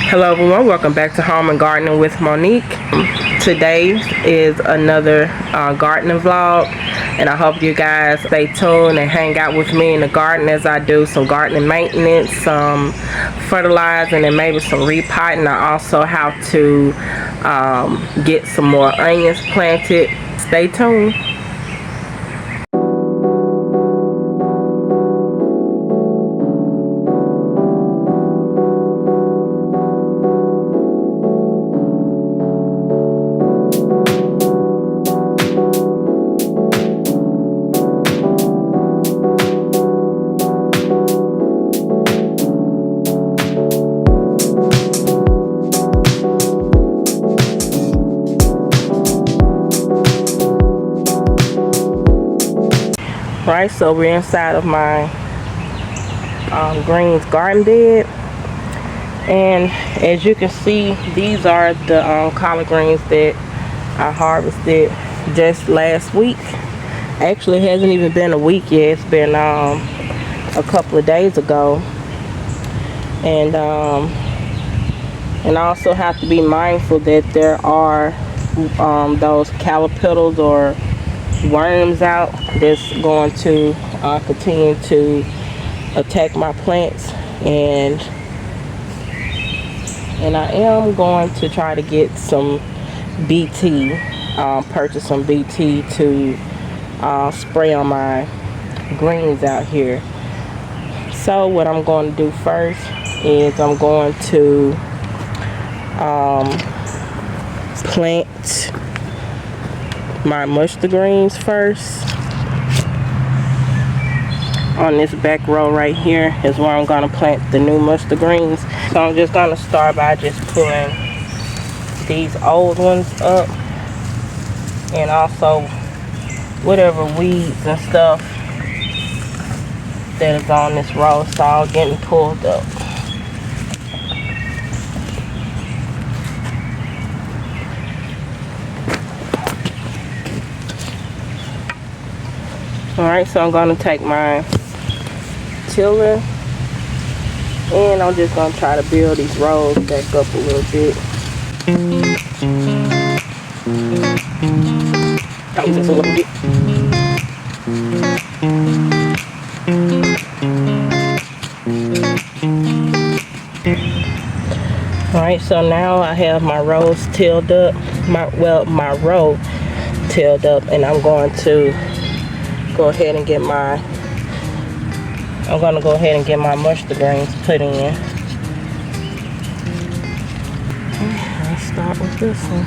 Hello everyone, welcome back to Home and Gardening with Monique. Today is another gardening vlog, and I hope you guys stay tuned and hang out with me in the garden as I do some gardening maintenance, some fertilizing, and maybe some repotting. I also have to get some more onions planted. Stay tuned. Right, so we're inside of my greens garden bed, and as you can see, these are the collard greens that I harvested just last week. Actually, it hasn't even been a week yet. It's been a couple of days ago, and I also have to be mindful that there are those caterpillars or worms out that's going to continue to attack my plants, and I am going to try to get some BT, purchase some BT to spray on my greens out here. So what I'm going to do first is I'm going to plant my mustard greens first. On this back row right here is where I'm going to plant the new mustard greens. So I'm just going to start by just pulling these old ones up, and also whatever weeds and stuff that is on this row. It's all getting pulled up. Alright, so I'm going to take my tiller, and I'm just going to try to build these rows back up a little bit. Just a little bit. Alright, so now I have my rows tilled up, my row tilled up, and I'm going to go ahead and get my mustard greens put in. Let's start with this one.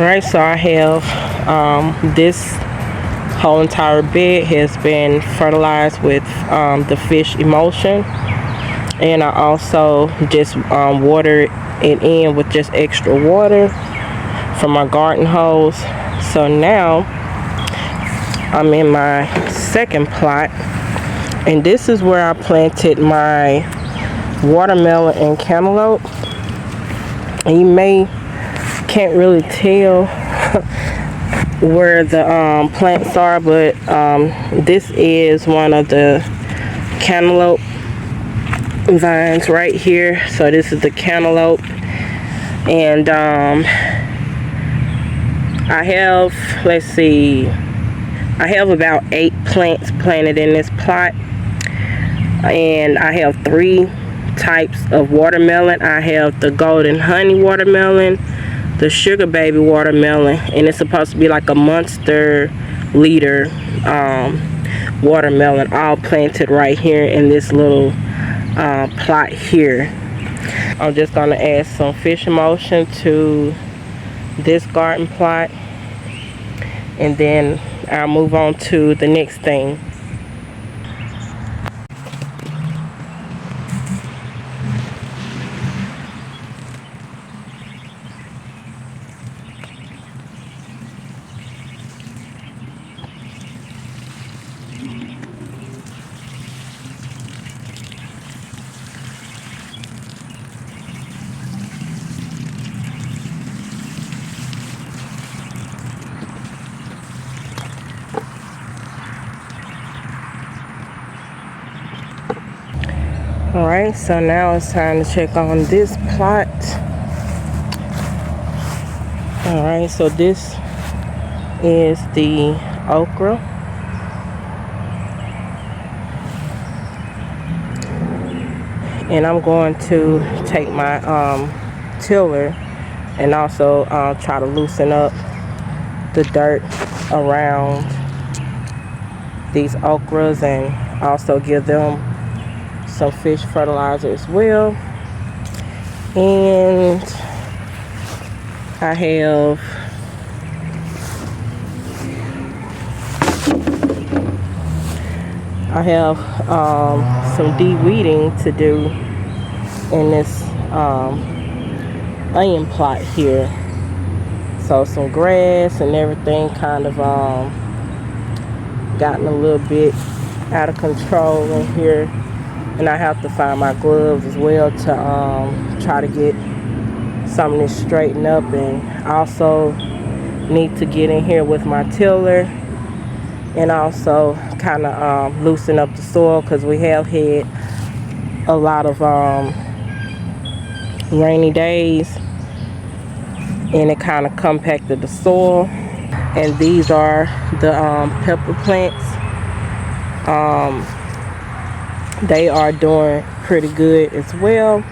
Alright, so I have this whole entire bed has been fertilized with the fish emulsion, and I also just watered it in with just extra water from my garden hose. So now I'm in my second plot, and this is where I planted my watermelon and cantaloupe. And you can't really tell where the plants are, but this is one of the cantaloupe vines right here. So this is the cantaloupe, and I have, let's see, I have about 8 plants planted in this plot, and I have 3 types of watermelon. I have the golden honey watermelon, the sugar baby watermelon, and it's supposed to be like a monster liter watermelon, all planted right here in this little plot here. I'm just gonna add some fish emulsion to this garden plot, and then I'll move on to the next thing. Alright, so now it's time to check on this plot. Alright, so this is the okra. And I'm going to take my tiller and also try to loosen up the dirt around these okras, and also give them some fish fertilizer as well. And I have some de-weeding to do in this onion plot here. So some grass and everything kind of gotten a little bit out of control in here, and I have to find my gloves as well to try to get some of this straightened up. And I also need to get in here with my tiller and also kind of loosen up the soil, because we have had a lot of rainy days, and it kind of compacted the soil. And these are the pepper plants. They are doing pretty good as well.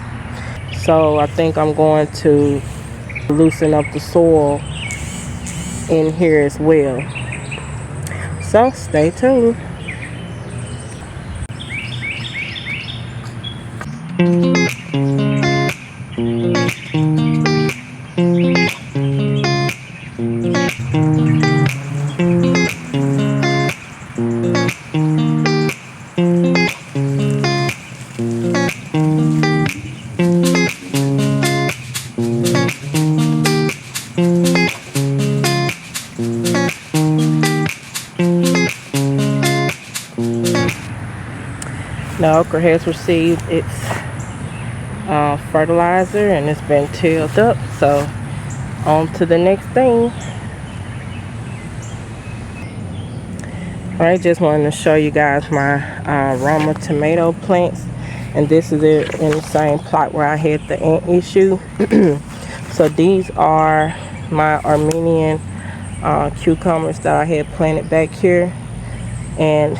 So I think I'm going to loosen up the soil in here as well. So stay tuned. The okra has received its fertilizer, and it's been tilled up. So on to the next thing. Alright, just wanted to show you guys my Roma tomato plants, and this is it in the same plot where I had the ant issue. So these are my Armenian cucumbers that I had planted back here, and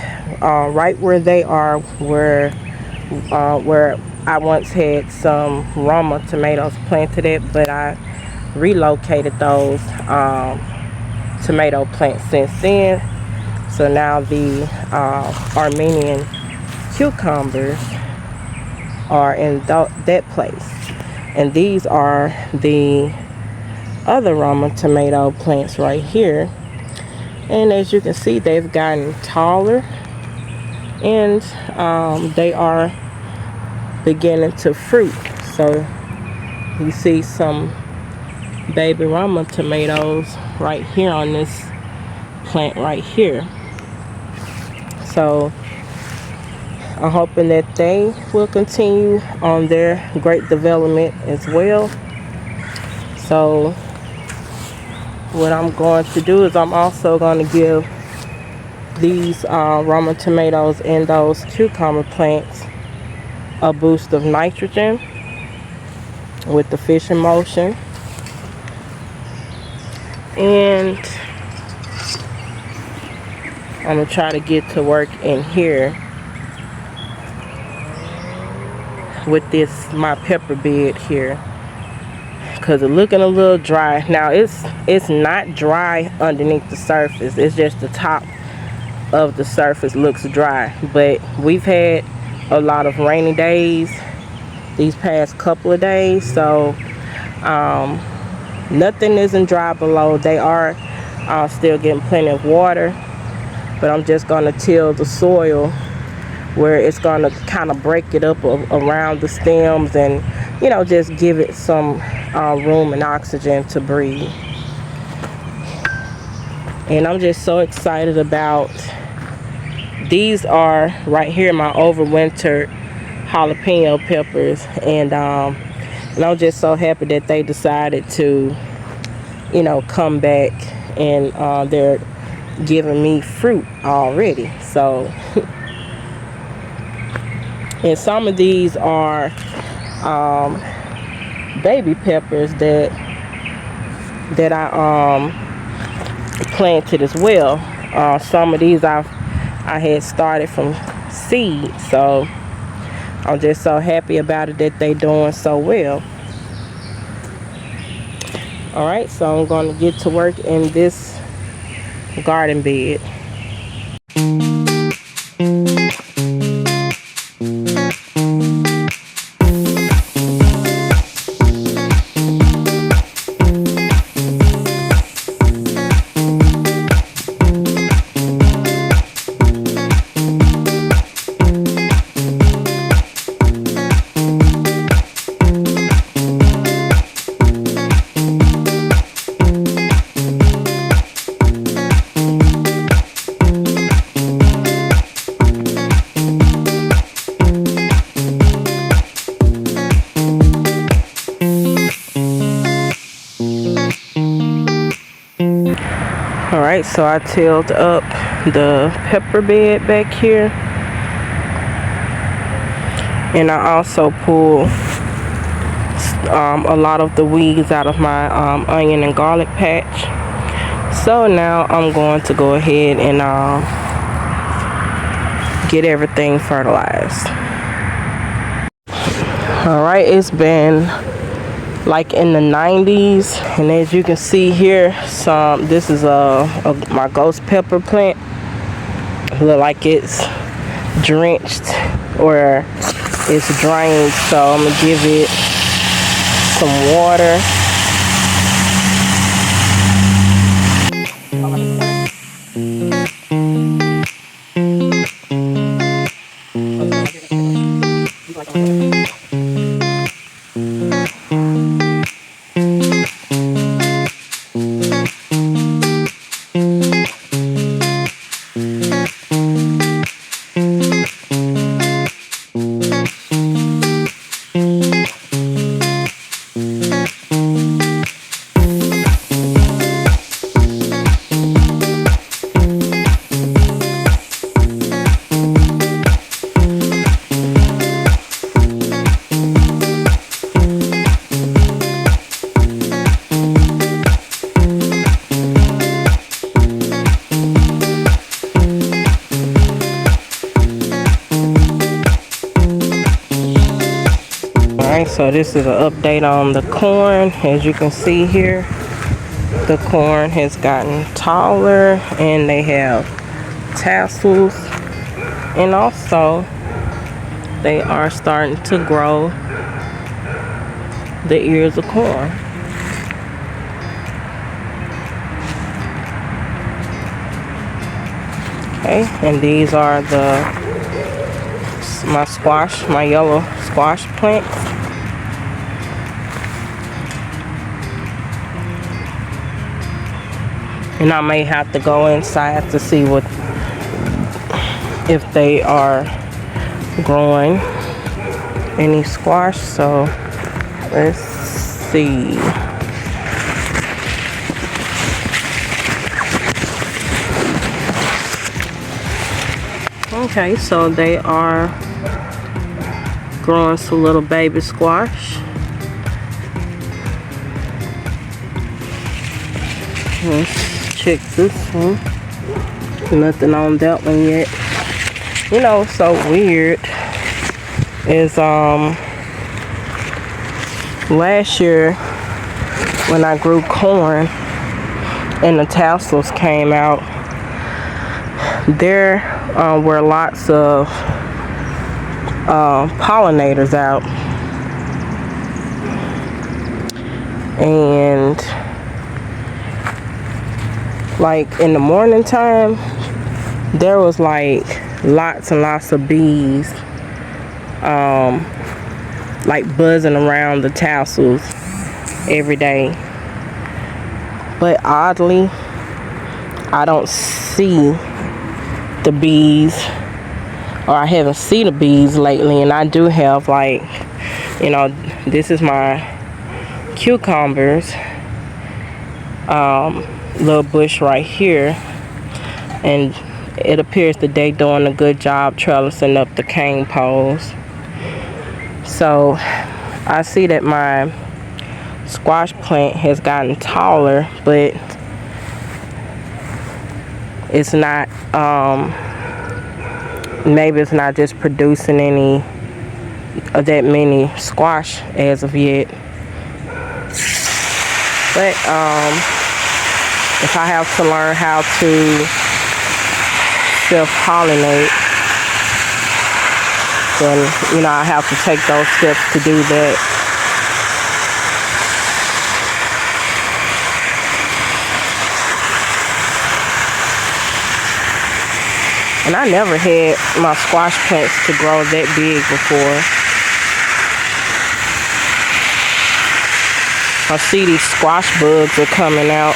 right where they are where I once had some Roma tomatoes planted at, but I relocated those tomato plants since then. So now the Armenian cucumbers are in that place, and these are the other Roma tomato plants right here. And as you can see, they've gotten taller, and they are beginning to fruit. So you see some baby Roma tomatoes right here on this plant right here. So I'm hoping that they will continue on their great development as well. So what I'm going to do is I'm also going to give these Roma tomatoes and those cucumber plants a boost of nitrogen with the fish emulsion. And I'm going to try to get to work in here with this, my pepper bed here, because it's looking a little dry. Now it's not dry underneath the surface, it's just the top of the surface looks dry. But we've had a lot of rainy days these past couple of days, so nothing isn't dry below. They are still getting plenty of water, but I'm just going to till the soil where it's going to kind of break it up around the stems, and you know, just give it some room and oxygen to breathe. And I'm just so excited about these. Are right here my overwintered jalapeno peppers, and I'm just so happy that they decided to, you know, come back, and they're giving me fruit already. So and some of these are baby peppers that I planted as well. Some of these I had started from seed, so I'm just so happy about it that they doing so well. All right, so I'm going to get to work in this garden bed. Alright, so I tilled up the pepper bed back here, and I also pulled a lot of the weeds out of my onion and garlic patch. So now I'm going to go ahead and get everything fertilized. Alright, it's been like in the 90s, and as you can see here, this is my ghost pepper plant. Look like it's drenched or it's drained, so I'm gonna give it some water. So this is an update on the corn. As you can see here, the corn has gotten taller and they have tassels, and also they are starting to grow the ears of corn. Okay, and these are my yellow squash plants. And I may have to go inside to see if they are growing any squash. So let's see. Okay, so they are growing some little baby squash. Let's check this one. Nothing on that one yet. You know what's so weird is last year when I grew corn and the tassels came out, there were lots of pollinators out, and like in the morning time there was like lots and lots of bees like buzzing around the tassels every day. But oddly, I don't see the bees, or I haven't seen the bees lately. And I do have, like, you know, this is my cucumbers little bush right here, and it appears that they doing a good job trellising up the cane poles. So I see that my squash plant has gotten taller, but it's not, maybe it's not just producing any of that many squash as of yet. But if I have to learn how to self-pollinate, then, you know, I have to take those steps to do that. And I never had my squash plants to grow that big before. I see these squash bugs are coming out.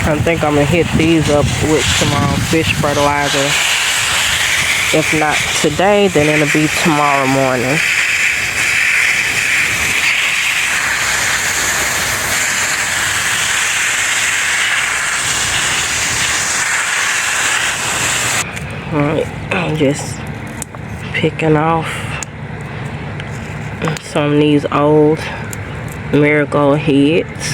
I think I'm gonna hit these up with some fish fertilizer. If not today, then it'll be tomorrow morning. Alright, I'm just picking off some of these old marigold heads.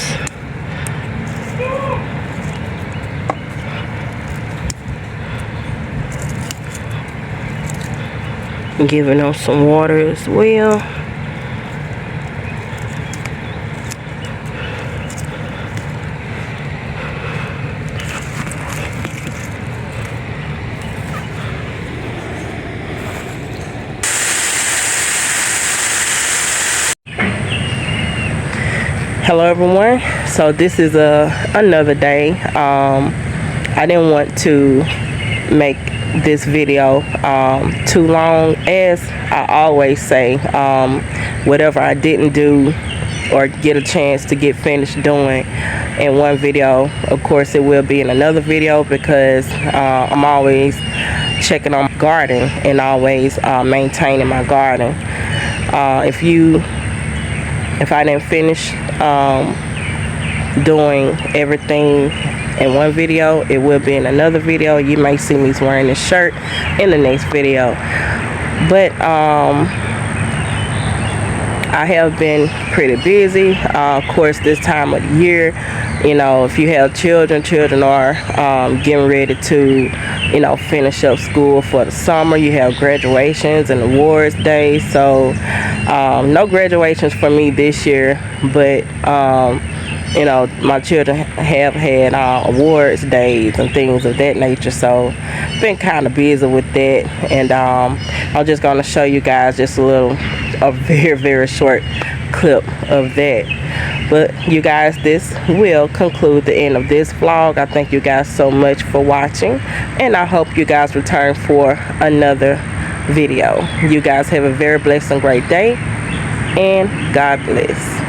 Giving them some water as well. Hello everyone, so this is another day. I didn't want to make this video too long. As I always say, whatever I didn't do or get a chance to get finished doing in one video, of course it will be in another video, because I'm always checking on my garden and always maintaining my garden. If I didn't finish doing everything in one video, it will be in another video. You may see me wearing this shirt in the next video. But I have been pretty busy. Of course, this time of the year, You know, if you have children, children are getting ready to, you know, finish up school for the summer. You have graduations and awards days. So no graduations for me this year, but you know, my children have had awards days and things of that nature, so been kind of busy with that. And I'm just going to show you guys just a very short clip of that. But you guys, this will conclude the end of this vlog. I thank you guys so much for watching, and I hope you guys return for another video. You guys have a very blessed and great day, and God bless.